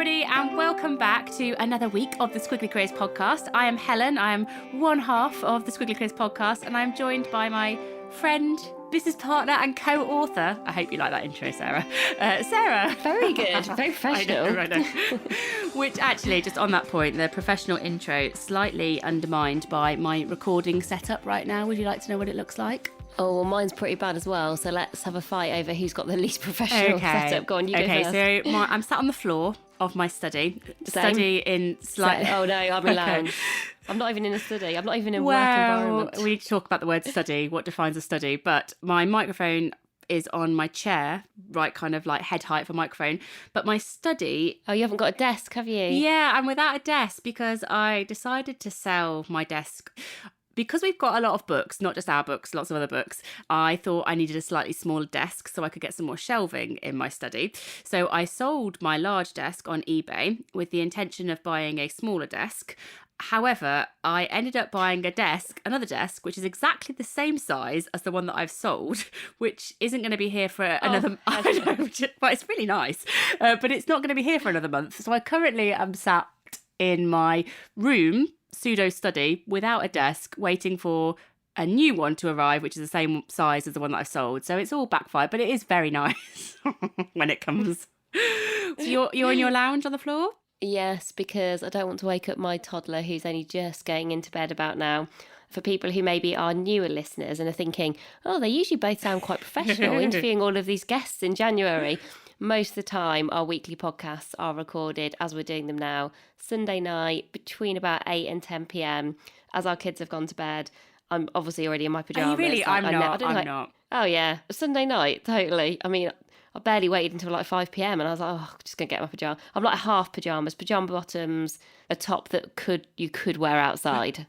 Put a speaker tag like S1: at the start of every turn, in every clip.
S1: everybody, and welcome back to another week of the Squiggly Careers podcast. I am Helen. I am one half of the Squiggly Careers podcast, and I'm joined by my friend, business partner, and co-author. I hope you like that intro, Sarah. Sarah.
S2: Very good. Very professional.
S1: I know. Which actually, just on that point, the professional intro slightly undermined by my recording setup right now. Would you like to know what it looks like?
S2: Oh, well, mine's pretty bad as well. So let's have a fight over who's got the least professional setup. Go on, you go first.
S1: Okay, so I'm sat on the floor of my study.
S2: Same.
S1: Study in slightly...
S2: Oh, no, I'm in lounge. I'm not even in a study. I'm not even in a work environment.
S1: We need to talk about the word study, what defines a study. But my microphone is on my chair, right, kind of like head height for microphone. But my study...
S2: Oh, you haven't got a desk, have you?
S1: Yeah, I'm without a desk because I decided to sell my desk. Because we've got a lot of books, not just our books, lots of other books, I thought I needed a slightly smaller desk so I could get some more shelving in my study. So I sold my large desk on eBay with the intention of buying a smaller desk. However, I ended up buying another desk, which is exactly the same size as the one that I've sold, which isn't going to be here for another... I know, but it's really nice. But it's not going to be here for another month. So I currently am sat in my room, pseudo study, without a desk, waiting for a new one to arrive, which is the same size as the one that I've sold. So it's all backfired, but it is very nice when it comes. So you're in your lounge on the floor?
S2: Yes, because I don't want to wake up my toddler who's only just getting into bed about now. For people who maybe are newer listeners and are thinking, oh, they usually both sound quite professional, interviewing all of these guests in January. Most of the time, our weekly podcasts are recorded, as we're doing them now, Sunday night between about 8 and 10 p.m. as our kids have gone to bed. I'm obviously already in my pyjamas.
S1: Are you really? I'm not.
S2: Oh, yeah. Sunday night, totally. I mean, I barely waited until like 5 p.m. and I was like, oh, I'm just going to get my pyjamas. I'm like half pyjama bottoms, a top that you could wear outside.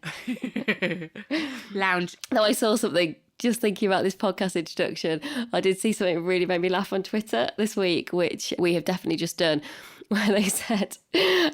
S1: Lounge.
S2: Now I saw something... Just thinking about this podcast introduction, I did see something that really made me laugh on Twitter this week, which we have definitely just done, where they said,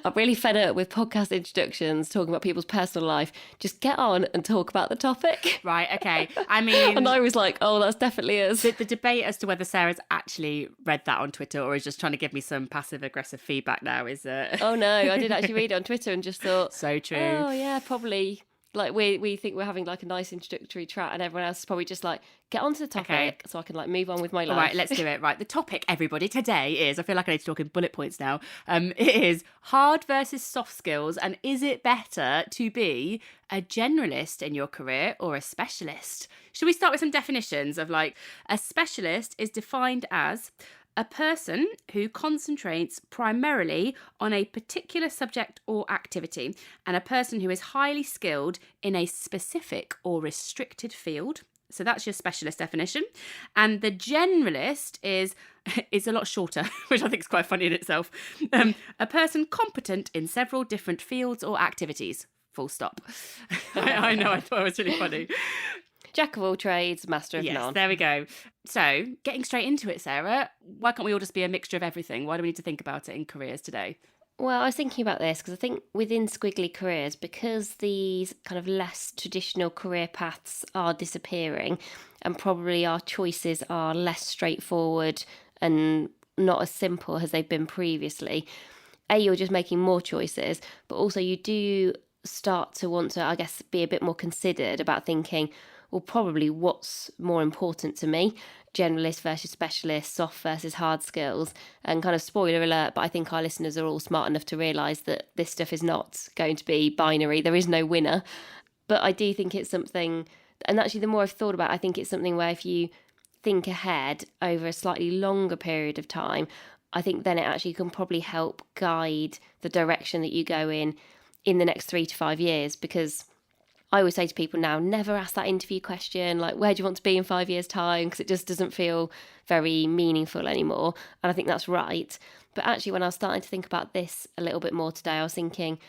S2: I'm really fed up with podcast introductions, talking about people's personal life. Just get on and talk about the topic.
S1: Right, okay. I mean...
S2: And I was like, oh, that's definitely us.
S1: The debate as to whether Sarah's actually read that on Twitter or is just trying to give me some passive-aggressive feedback now is...
S2: Oh, no, I did actually read it on Twitter and just thought...
S1: So true.
S2: Oh, yeah, probably... Like we think we're having like a nice introductory chat and everyone else is probably just like, get onto the topic so I can like move on with my life.
S1: All right, let's do it. Right, the topic, everybody, today is, I feel like I need to talk in bullet points now, it is hard versus soft skills, and is it better to be a generalist in your career or a specialist? Should we start with some definitions of like, a specialist is defined as... a person who concentrates primarily on a particular subject or activity, and a person who is highly skilled in a specific or restricted field. So that's your specialist definition. And the generalist is a lot shorter, which I think is quite funny in itself. A person competent in several different fields or activities. Full stop. I know, I thought it was really funny.
S2: Jack of all trades, master of none.
S1: Yes, there we go. So, getting straight into it, Sarah, why can't we all just be a mixture of everything? Why do we need to think about it in careers today?
S2: Well, I was thinking about this because I think within Squiggly Careers, because these kind of less traditional career paths are disappearing and probably our choices are less straightforward and not as simple as they've been previously, you're just making more choices, but also you do start to want to, I guess, be a bit more considered about thinking, well, probably what's more important to me, generalist versus specialist, soft versus hard skills. And kind of spoiler alert, but I think our listeners are all smart enough to realise that this stuff is not going to be binary. There is no winner. But I do think it's something, and actually the more I've thought about it, I think it's something where if you think ahead over a slightly longer period of time, I think then it actually can probably help guide the direction that you go in the next 3 to 5 years. Because I always say to people now, never ask that interview question, like, where do you want to be in 5 years' time? Because it just doesn't feel very meaningful anymore. And I think that's right. But actually, when I was starting to think about this a little bit more today, I was thinking,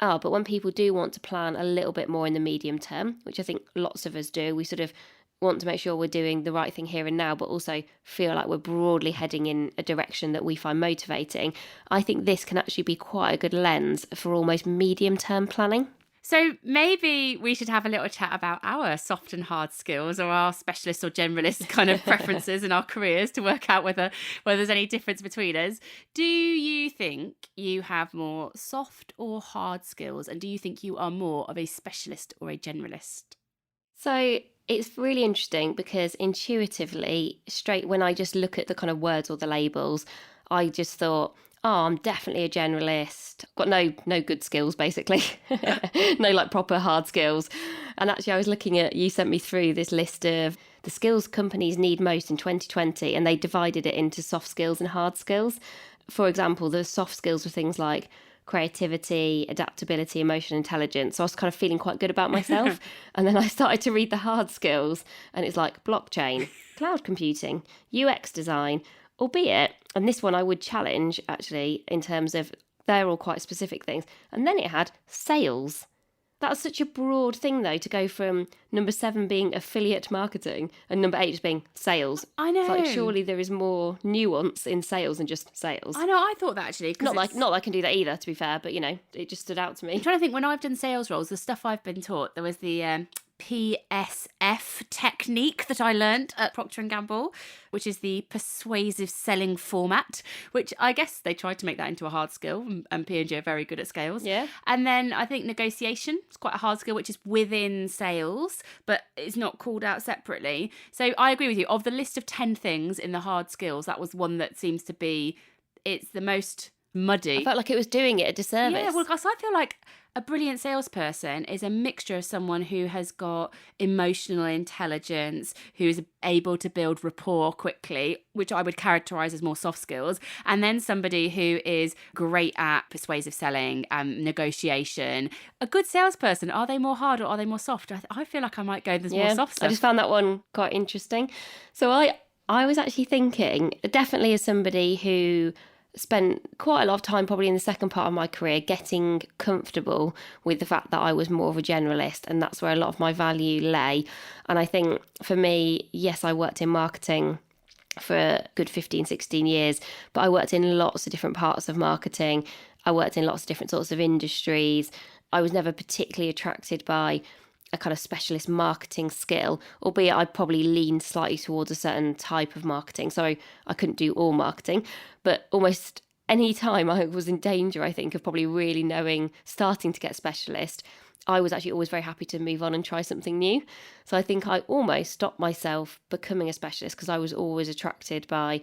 S2: but when people do want to plan a little bit more in the medium term, which I think lots of us do, we sort of want to make sure we're doing the right thing here and now, but also feel like we're broadly heading in a direction that we find motivating. I think this can actually be quite a good lens for almost medium-term planning.
S1: So maybe we should have a little chat about our soft and hard skills, or our specialist or generalist kind of preferences in our careers, to work out whether there's any difference between us. Do you think you have more soft or hard skills? And do you think you are more of a specialist or a generalist?
S2: So it's really interesting because intuitively, straight when I just look at the kind of words or the labels, I just thought, oh, I'm definitely a generalist. Got no good skills, basically. No like proper hard skills. And actually I was looking at, you sent me through this list of the skills companies need most in 2020, and they divided it into soft skills and hard skills. For example, the soft skills were things like creativity, adaptability, emotional intelligence. So I was kind of feeling quite good about myself. And then I started to read the hard skills, and it's like blockchain, cloud computing, UX design, albeit, and this one I would challenge actually in terms of they're all quite specific things. And then it had sales. That's such a broad thing, though, to go from number 7 being affiliate marketing and number 8 just being sales.
S1: I know.
S2: It's like, surely there is more nuance in sales than just sales.
S1: I know, I thought that actually.
S2: Not that I can do that either, to be fair, but, it just stood out to me.
S1: I'm trying to think, when I've done sales roles, the stuff I've been taught, there was the PSF technique that I learnt at Procter & Gamble, which is the persuasive selling format, which I guess they tried to make that into a hard skill, and P&G are very good at scales.
S2: Yeah.
S1: And then I think negotiation is quite a hard skill, which is within sales, but it's not called out separately. So I agree with you. Of the list of 10 things in the hard skills, that was one that seems to be, it's the most muddy.
S2: I felt like it was doing it a disservice.
S1: Yeah, well, because I feel like a brilliant salesperson is a mixture of someone who has got emotional intelligence, who is able to build rapport quickly, which I would characterize as more soft skills, and then somebody who is great at persuasive selling and negotiation. A good salesperson, are they more hard or are they more soft? I feel like I might go, there's more soft stuff.
S2: I just found that one quite interesting. So I was actually thinking, definitely as somebody who spent quite a lot of time probably in the second part of my career getting comfortable with the fact that I was more of a generalist, and that's where a lot of my value lay. And I think for me, yes, I worked in marketing for a good 15, 16 years, but I worked in lots of different parts of marketing. I worked in lots of different sorts of industries. I was never particularly attracted by a kind of specialist marketing skill, albeit I probably leaned slightly towards a certain type of marketing. So I couldn't do all marketing, but almost any time I was in danger, I think, of probably really starting to get specialist, I was actually always very happy to move on and try something new. So I think I almost stopped myself becoming a specialist because I was always attracted by,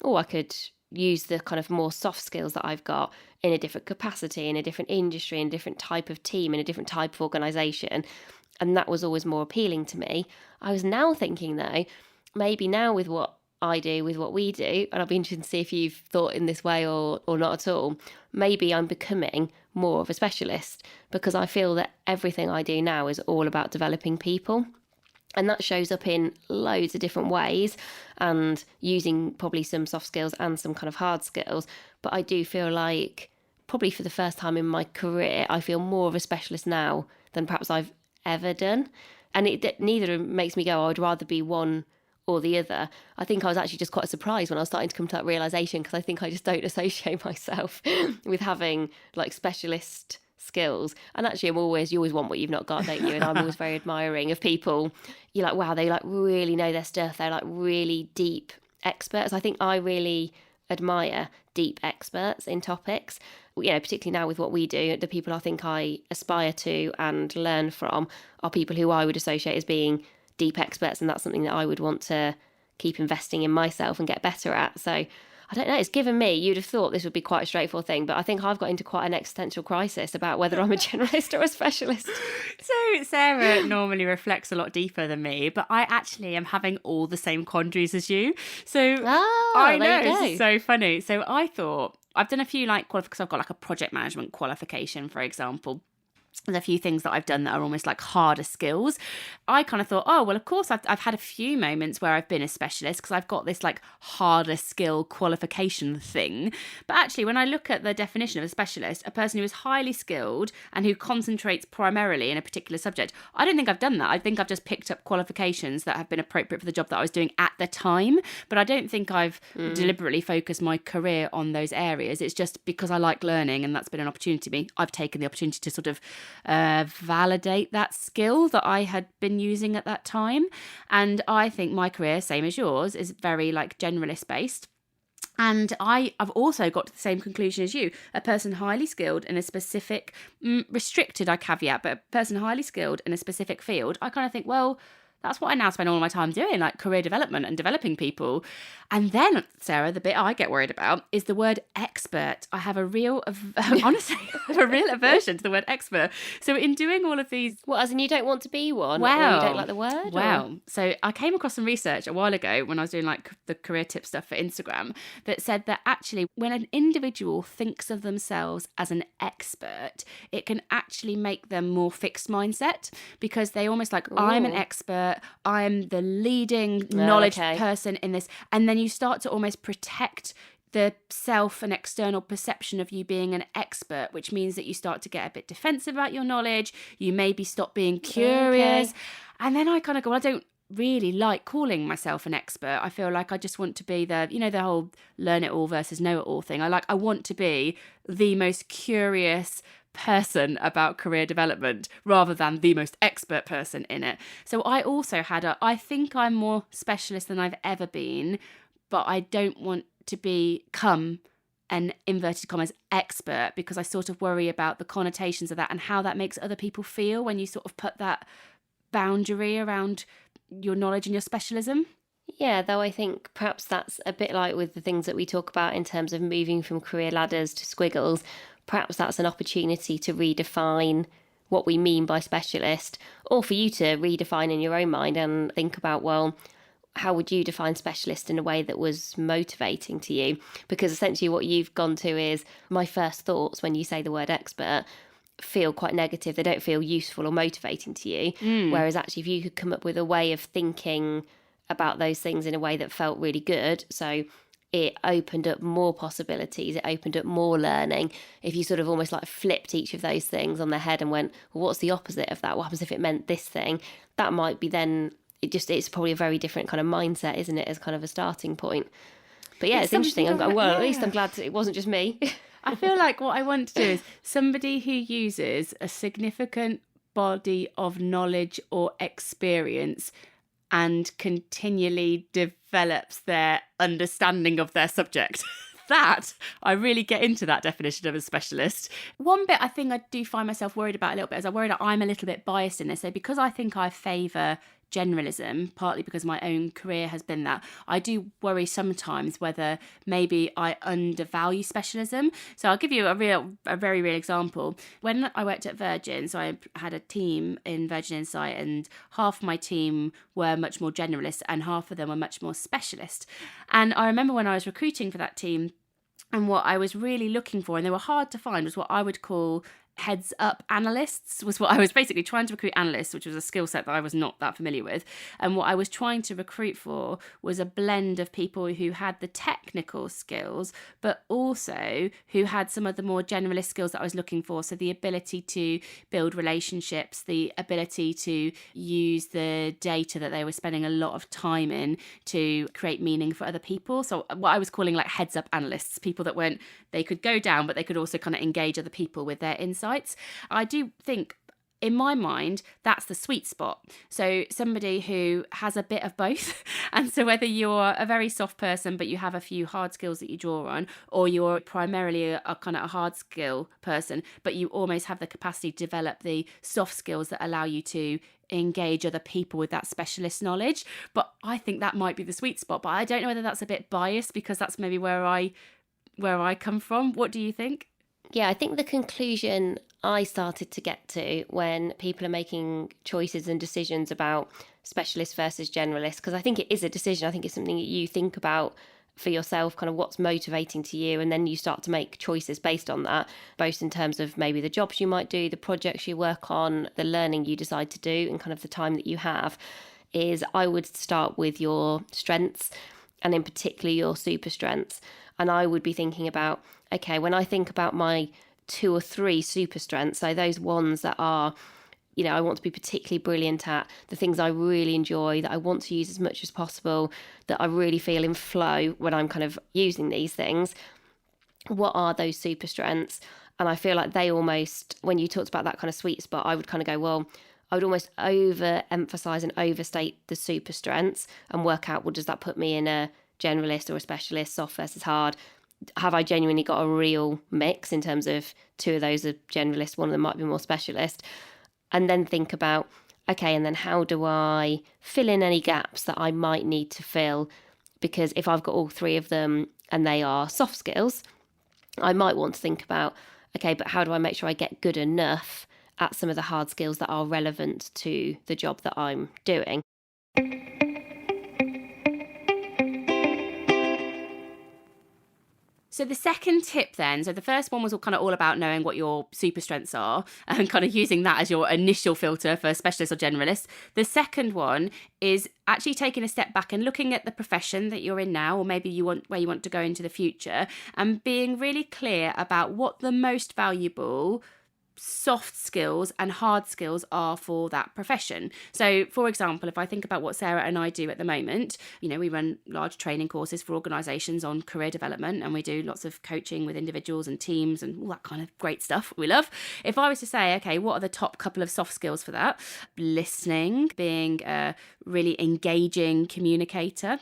S2: I could use the kind of more soft skills that I've got in a different capacity, in a different industry, in a different type of team, in a different type of organisation. And that was always more appealing to me. I was now thinking, though, maybe now with what I do, with what we do, and I'll be interested to see if you've thought in this way or not at all, maybe I'm becoming more of a specialist because I feel that everything I do now is all about developing people. And that shows up in loads of different ways and using probably some soft skills and some kind of hard skills. But I do feel like probably for the first time in my career, I feel more of a specialist now than perhaps I've ever done. And neither makes me go, I'd rather be one or the other. I think I was actually just quite surprised when I was starting to come to that realisation, because I think I just don't associate myself with having like specialist skills. And actually you always want what you've not got, don't you? And I'm always very admiring of people. You're like, wow, they like really know their stuff. They're like really deep experts. I think I really admire deep experts in topics, particularly now with what we do. The people I think I aspire to and learn from are people who I would associate as being deep experts, and that's something that I would want to keep investing in myself and get better at. So I don't know, it's given me, you'd have thought this would be quite a straightforward thing, but I think I've got into quite an existential crisis about whether I'm a generalist or a specialist.
S1: So Sarah normally reflects a lot deeper than me, but I actually am having all the same quandaries as you. So I know, it's so funny. So I thought, I've done a few because I've got like a project management qualification, for example. There's a few things that I've done that are almost like harder skills. I kind of thought, of course, I've had a few moments where I've been a specialist because I've got this like harder skill qualification thing. But actually, when I look at the definition of a specialist, a person who is highly skilled and who concentrates primarily in a particular subject, I don't think I've done that. I think I've just picked up qualifications that have been appropriate for the job that I was doing at the time. But I don't think I've deliberately focused my career on those areas. It's just because I like learning, and that's been an opportunity to me. I've taken the opportunity to sort of validate that skill that I had been using at that time. And I think my career, same as yours, is very like generalist based. And I've also got to the same conclusion as you. A person highly skilled in a specific, restricted, I caveat, but a person highly skilled in a specific field, I kind of think, well, that's what I now spend all my time doing, like career development and developing people. And then, Sarah, the bit I get worried about is the word expert. I have a real, honestly, I have a real aversion to the word expert. So in doing all of these...
S2: What, as in you don't want to be one?
S1: Wow.
S2: Or you don't like the word?
S1: Wow.
S2: Or?
S1: So I came across some research a while ago when I was doing like the career tip stuff for Instagram that said that actually when an individual thinks of themselves as an expert, it can actually make them more fixed mindset, because they almost like, I'm an expert, I'm the leading knowledge person in this. And then you start to almost protect the self and external perception of you being an expert, which means that you start to get a bit defensive about your knowledge. You maybe stop being curious. And then I kind of go, well, I don't really like calling myself an expert. I feel like I just want to be the, the whole learn it all versus know it all thing. I want to be the most curious person about career development rather than the most expert person in it. So I also had I think I'm more specialist than I've ever been, but I don't want to become an inverted commas expert, because I sort of worry about the connotations of that and how that makes other people feel when you sort of put that boundary around your knowledge and your specialism.
S2: Yeah, though I think perhaps that's a bit like with the things that we talk about in terms of moving from career ladders to squiggles. Perhaps that's an opportunity to redefine what we mean by specialist, or for you to redefine in your own mind and think about, well, how would you define specialist in a way that was motivating to you? Because essentially what you've gone to is, my first thoughts when you say the word expert feel quite negative. They don't feel useful or motivating to you. Whereas actually if you could come up with a way of thinking about those things in a way that felt really good, so it opened up more possibilities, it opened up more learning. If you sort of almost like flipped each of those things on their head and went, well, what's the opposite of that? What happens if it meant this thing? That might be then, it's probably a very different kind of mindset, isn't it, as kind of a starting point. But yeah, it's interesting. At least I'm glad it wasn't just me.
S1: I feel like what I want to do is somebody who uses a significant body of knowledge or experience and continually develops their understanding of their subject. That, I really get into that definition of a specialist. One bit I think I do find myself worried about a little bit is I worry that I'm a little bit biased in this. So because I think I favour generalism, partly because my own career has been that, I do worry sometimes whether maybe I undervalue specialism. So I'll give you a very real example. When I worked at Virgin, so I had a team in Virgin Insight, and half my team were much more generalist and half of them were much more specialist. And I remember when I was recruiting for that team, and what I was really looking for, and they were hard to find, was what I would call heads up analysts. Was what I was basically trying to recruit analysts, which was a skill set that I was not that familiar with. And what I was trying to recruit for was a blend of people who had the technical skills, but also who had some of the more generalist skills that I was looking for. So the ability to build relationships, the ability to use the data that they were spending a lot of time in to create meaning for other people. So what I was calling like heads up analysts, people that weren't, they could go down, but they could also kind of engage other people with their insights. I do think, in my mind, that's the sweet spot. So somebody who has a bit of both. And so whether you're a very soft person, but you have a few hard skills that you draw on, or you're primarily a kind of a hard skill person, but you almost have the capacity to develop the soft skills that allow you to engage other people with that specialist knowledge. But I think that might be the sweet spot. But I don't know whether that's a bit biased, because that's maybe where I come from. What do you think?
S2: Yeah, I think the conclusion I started to get to when people are making choices and decisions about specialist versus generalist, because I think it is a decision. I think it's something that you think about for yourself, kind of what's motivating to you, and then you start to make choices based on that, both in terms of maybe the jobs you might do, the projects you work on, the learning you decide to do, and kind of the time that you have. Is I would start with your strengths, and in particular your super strengths. And I would be thinking about, okay, when I think about my 2 or 3 super strengths, so those ones that are, I want to be particularly brilliant at, the things I really enjoy, that I want to use as much as possible, that I really feel in flow when I'm kind of using these things. What are those super strengths? And I feel like they almost, when you talked about that kind of sweet spot, I would kind of go, well, I would almost overemphasize and overstate the super strengths and work out, well, does that put me in a generalist or a specialist, soft versus hard? Have I genuinely got a real mix in terms of two of those are generalist, one of them might be more specialist? And then think about, okay, and then how do I fill in any gaps that I might need to fill? Because if I've got all three of them and they are soft skills, I might want to think about, okay, but how do I make sure I get good enough at some of the hard skills that are relevant to the job that I'm doing?
S1: So the second tip then, so the first one was kind of all about knowing what your super strengths are and kind of using that as your initial filter for specialist or generalist. The second one is actually taking a step back and looking at the profession that you're in now, or maybe where you want to go into the future, and being really clear about what the most valuable soft skills and hard skills are for that profession. So, for example, if I think about what Sarah and I do at the moment, we run large training courses for organisations on career development, and we do lots of coaching with individuals and teams and all that kind of great stuff we love. If I was to say, okay, what are the top couple of soft skills for that? Listening, being a really engaging communicator,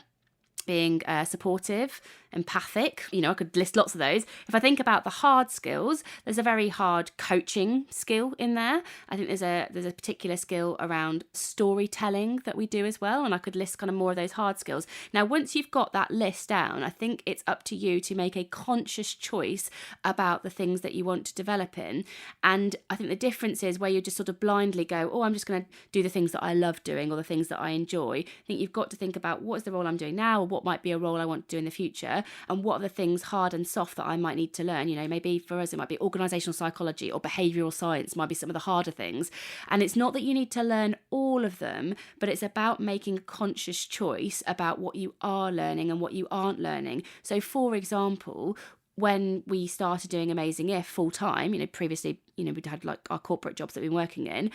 S1: being supportive, empathic, I could list lots of those. If I think about the hard skills, there's a very hard coaching skill in there. I think there's a particular skill around storytelling that we do as well, and I could list kind of more of those hard skills. Now, once you've got that list down, I think it's up to you to make a conscious choice about the things that you want to develop in. And I think the difference is where you just sort of blindly go, oh, I'm just going to do the things that I love doing or the things that I enjoy. I think you've got to think about what is the role I'm doing now, or what might be a role I want to do in the future, and what are the things hard and soft that I might need to learn. Maybe for us it might be organisational psychology or behavioural science might be some of the harder things. And it's not that you need to learn all of them, but it's about making a conscious choice about what you are learning and what you aren't learning. So, for example, when we started doing Amazing If full time, previously, we'd had like our corporate jobs that we've been working in,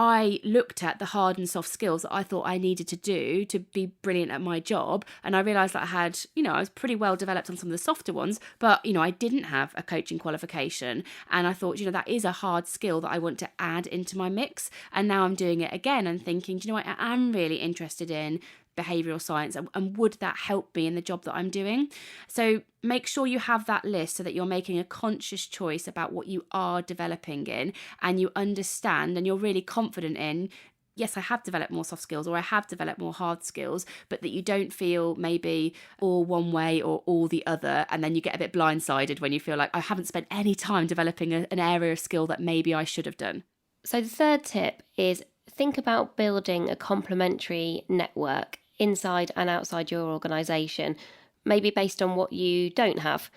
S1: I looked at the hard and soft skills that I thought I needed to do to be brilliant at my job. And I realised that I had, I was pretty well developed on some of the softer ones, but, I didn't have a coaching qualification. And I thought, that is a hard skill that I want to add into my mix. And now I'm doing it again and thinking, I am really interested in behavioural science, and would that help me in the job that I'm doing? So make sure you have that list so that you're making a conscious choice about what you are developing in, and you understand and you're really confident in, yes, I have developed more soft skills or I have developed more hard skills, but that you don't feel maybe all one way or all the other, and then you get a bit blindsided when you feel like I haven't spent any time developing an area of skill that maybe I should have done.
S2: So the third tip is think about building a complementary network inside and outside your organisation, maybe based on what you don't have.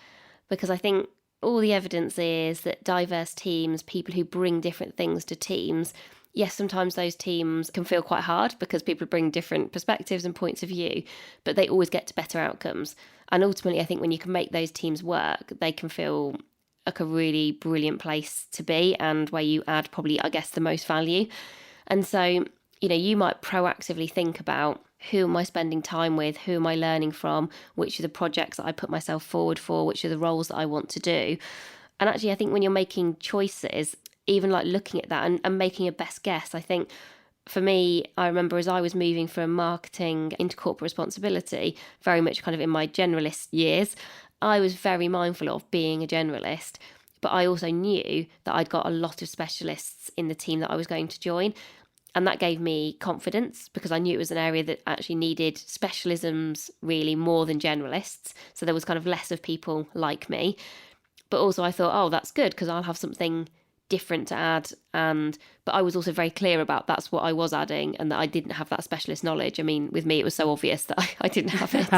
S2: Because I think all the evidence is that diverse teams, people who bring different things to teams, yes, sometimes those teams can feel quite hard because people bring different perspectives and points of view, but they always get to better outcomes. And ultimately, I think when you can make those teams work, they can feel like a really brilliant place to be, and where you add probably, I guess, the most value. And so, you might proactively think about, who am I spending time with? Who am I learning from? Which are the projects that I put myself forward for? Which are the roles that I want to do? And actually, I think when you're making choices, even like looking at that and making a best guess, I think for me, I remember as I was moving from marketing into corporate responsibility, very much kind of in my generalist years, I was very mindful of being a generalist. But I also knew that I'd got a lot of specialists in the team that I was going to join. And that gave me confidence because I knew it was an area that actually needed specialisms really more than generalists. So there was kind of less of people like me. But also I thought, oh, that's good because I'll have something different to add. But I was also very clear about that's what I was adding, and that I didn't have that specialist knowledge. I mean, with me, it was so obvious that I didn't have it,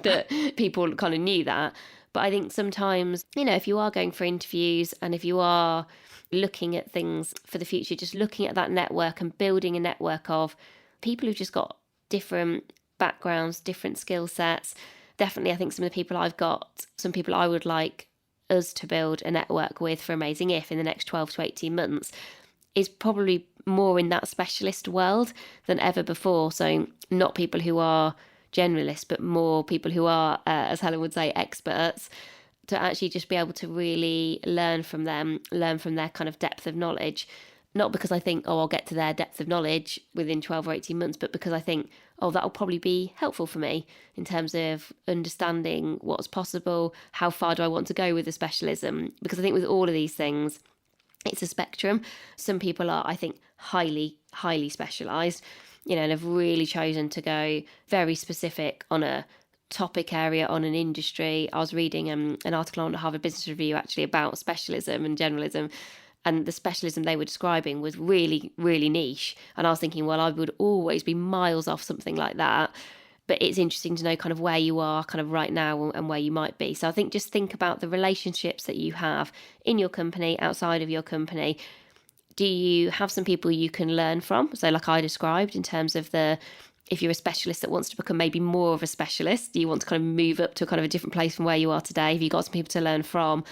S2: that people kind of knew that. But I think sometimes, if you are going for interviews and if you are looking at things for the future, just looking at that network and building a network of people who've just got different backgrounds, different skill sets. Definitely, I think some of the people I've got, some people I would like us to build a network with for Amazing If in the next 12 to 18 months is probably more in that specialist world than ever before. So not people who are generalists, but more people who are, as Helen would say, experts, to actually just be able to really learn from them, learn from their kind of depth of knowledge. Not because I think, oh, I'll get to their depth of knowledge within 12 or 18 months, but because I think, oh, that'll probably be helpful for me in terms of understanding what's possible, how far do I want to go with a specialism? Because I think with all of these things, it's a spectrum. Some people are, I think, highly, highly specialised, and have really chosen to go very specific on a topic area, on an industry. I was reading an article on the Harvard Business Review actually about specialism and generalism, and the specialism they were describing was really, really niche. And I was thinking, well, I would always be miles off something like that. But it's interesting to know kind of where you are kind of right now and where you might be. So I think just think about the relationships that you have in your company, outside of your company. Do you have some people you can learn from? So like I described in terms of if you're a specialist that wants to become maybe more of a specialist, do you want to kind of move up to kind of a different place from where you are today? Have you got some people to learn from?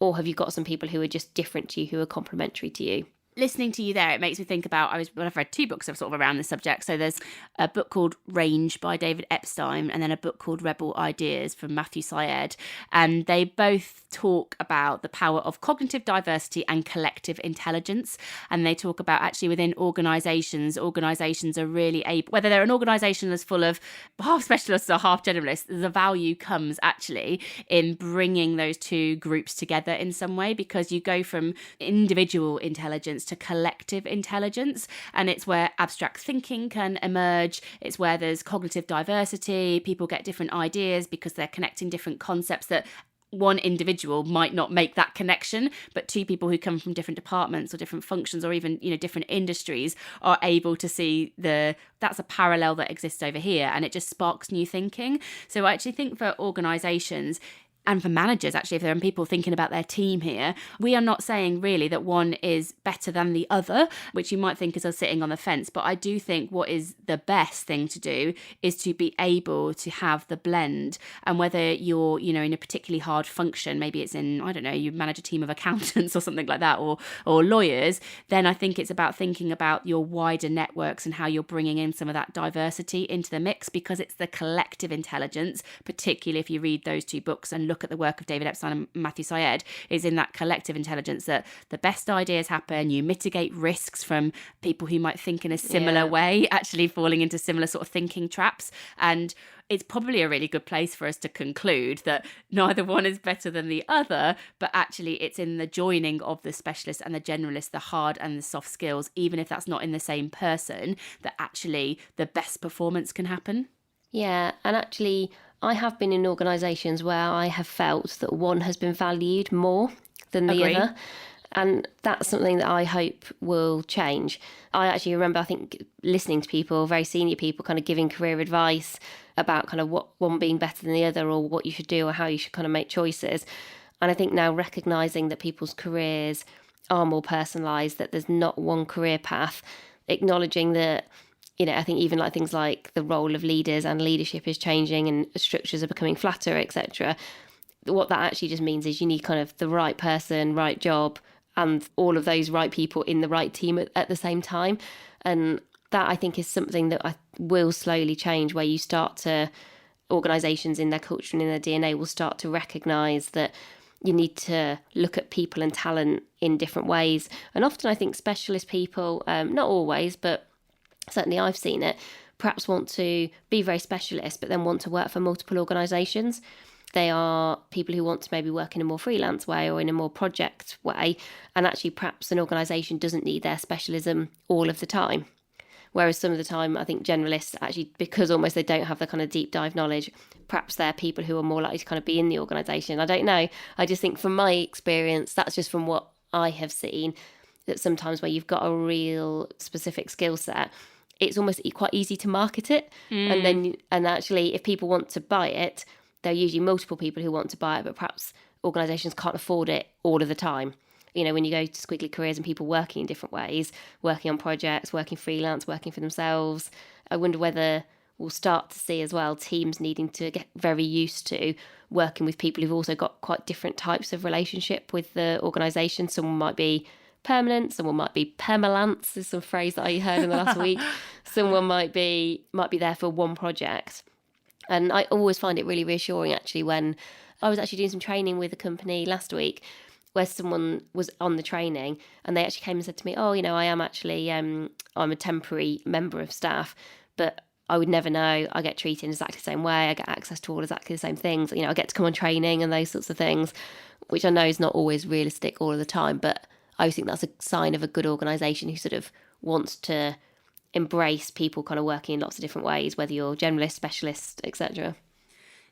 S2: Or have you got some people who are just different to you, who are complementary to you?
S1: Listening to you there, it makes me think about, I've read 2 books sort of around this subject. So there's a book called Range by David Epstein, and then a book called Rebel Ideas from Matthew Syed. And they both talk about the power of cognitive diversity and collective intelligence. And they talk about actually within organisations are really able, whether they're an organisation that's full of half specialists or half generalists, the value comes actually in bringing those 2 groups together in some way, because you go from individual intelligence to collective intelligence, and it's where abstract thinking can emerge. It's where there's cognitive diversity. People get different ideas because they're connecting different concepts that one individual might not make that connection, but 2 people who come from different departments or different functions or even different industries are able to see that's a parallel that exists over here, and it just sparks new thinking. So I actually think for organizations and for managers, actually, if there are people thinking about their team here, we are not saying really that one is better than the other, which you might think is us sitting on the fence. But I do think what is the best thing to do is to be able to have the blend. And whether you're, in a particularly hard function, maybe it's in, I don't know, you manage a team of accountants or something like that, or lawyers, then I think it's about thinking about your wider networks and how you're bringing in some of that diversity into the mix, because it's the collective intelligence, particularly if you read those 2 books and look at the work of David Epstein and Matthew Syed, is in that collective intelligence that the best ideas happen. You mitigate risks from people who might think in a similar way, actually falling into similar sort of thinking traps. And it's probably a really good place for us to conclude that neither one is better than the other, but actually it's in the joining of the specialist and the generalist, the hard and the soft skills, even if that's not in the same person, that actually the best performance can happen.
S2: Yeah, and actually I have been in organisations where I have felt that one has been valued more than the other. And that's something that I hope will change. I actually remember, I think, listening to people, very senior people, kind of giving career advice about kind of what one being better than the other, or what you should do, or how you should kind of make choices. And I think now recognising that people's careers are more personalised, that there's not one career path, acknowledging that, I think even like things like the role of leaders and leadership is changing and structures are becoming flatter, etc. What that actually just means is you need kind of the right person, right job, and all of those right people in the right team at the same time. And that, I think, is something that will slowly change, where you start to, organisations in their culture and in their DNA will start to recognise that you need to look at people and talent in different ways. And often I think specialist people, not always, but certainly I've seen it, perhaps want to be very specialist, but then want to work for multiple organisations. They are people who want to maybe work in a more freelance way or in a more project way. And actually perhaps an organisation doesn't need their specialism all of the time. Whereas some of the time, I think generalists actually, because almost they don't have the kind of deep dive knowledge, perhaps they're people who are more likely to kind of be in the organisation. I don't know. I just think from my experience, that's just from what I have seen, that sometimes where you've got a real specific skill set, it's almost quite easy to market it. And actually, if people want to buy it, there are usually multiple people who want to buy it, but perhaps organisations can't afford it all of the time. When you go to Squiggly Careers and people working in different ways, working on projects, working freelance, working for themselves, I wonder whether we'll start to see as well teams needing to get very used to working with people who've also got quite different types of relationship with the organisation. Someone might be permanent, someone might be permalance, is some phrase that I heard in the last week. Someone might be there for one project. And I always find it really reassuring actually when I was actually doing some training with a company last week where someone was on the training and they actually came and said to me, oh, I am actually, I'm a temporary member of staff, but I would never know. I get treated exactly the same way. I get access to all exactly the same things. I get to come on training and those sorts of things, which I know is not always realistic all of the time, but I think that's a sign of a good organisation who sort of wants to embrace people kind of working in lots of different ways, whether you're generalist, specialist, etc.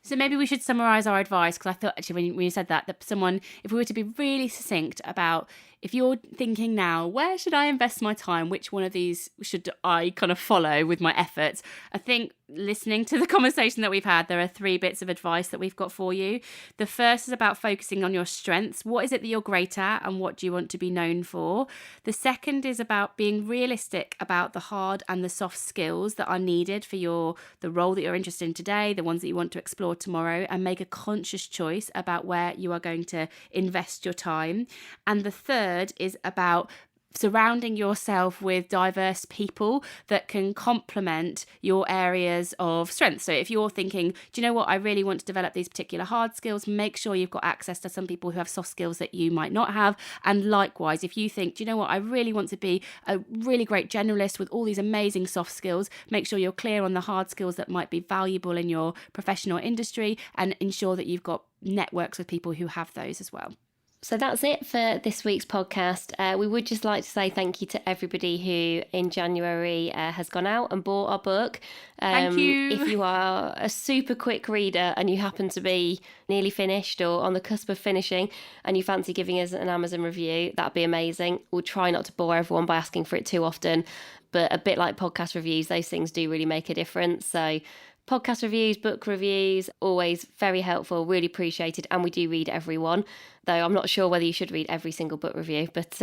S1: So maybe we should summarise our advice, because I thought actually when you said that someone, if we were to be really succinct about, if you're thinking now, where should I invest my time? Which one of these should I kind of follow with my efforts? I think listening to the conversation that we've had, there are 3 bits of advice that we've got for you. The first is about focusing on your strengths. What is it that you're great at and what do you want to be known for? The second is about being realistic about the hard and the soft skills that are needed for the role that you're interested in today, the ones that you want to explore tomorrow, and make a conscious choice about where you are going to invest your time. And the third is about surrounding yourself with diverse people that can complement your areas of strength. So if you're thinking, do you know what, I really want to develop these particular hard skills, make sure you've got access to some people who have soft skills that you might not have. And likewise, if you think, do you know what, I really want to be a really great generalist with all these amazing soft skills, make sure you're clear on the hard skills that might be valuable in your professional industry and ensure that you've got networks with people who have those as well.
S2: So that's it for this week's podcast. We would just like to say thank you to everybody who in January has gone out and bought our book.
S1: Thank you.
S2: If you are a super quick reader and you happen to be nearly finished or on the cusp of finishing and you fancy giving us an Amazon review, that'd be amazing. We'll try not to bore everyone by asking for it too often, but a bit like podcast reviews, those things do really make a difference. So podcast reviews, book reviews, always very helpful, really appreciated, and we do read every one, though I'm not sure whether you should read every single book review, but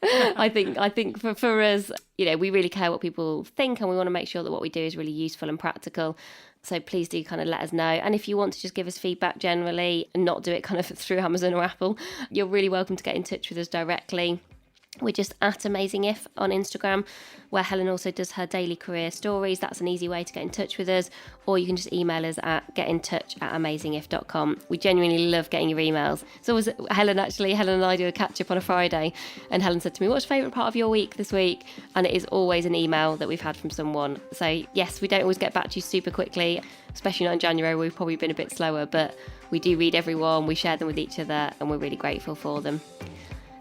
S2: I think for us, we really care what people think and we want to make sure that what we do is really useful and practical. So please do kind of let us know. And if you want to just give us feedback generally and not do it kind of through Amazon or Apple, you're really welcome to get in touch with us directly. We're just at Amazing If on Instagram, where Helen also does her daily career stories. That's an easy way to get in touch with us. Or you can just email us at getintouch@amazingif.com. We genuinely love getting your emails. So was Helen and I do a catch up on a Friday, and Helen said to me, what's your favourite part of your week this week? And it is always an email that we've had from someone. So yes, we don't always get back to you super quickly, especially not in January. We've probably been a bit slower, but we do read everyone, we share them with each other, and we're really grateful for them.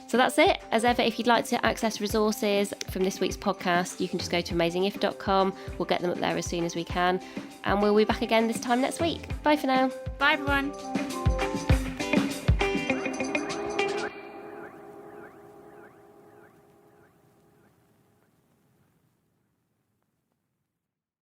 S2: So that's it. As ever, if you'd like to access resources from this week's podcast, you can just go to amazingif.com. We'll get them up there as soon as we can. And we'll be back again this time next week. Bye for now.
S1: Bye, everyone.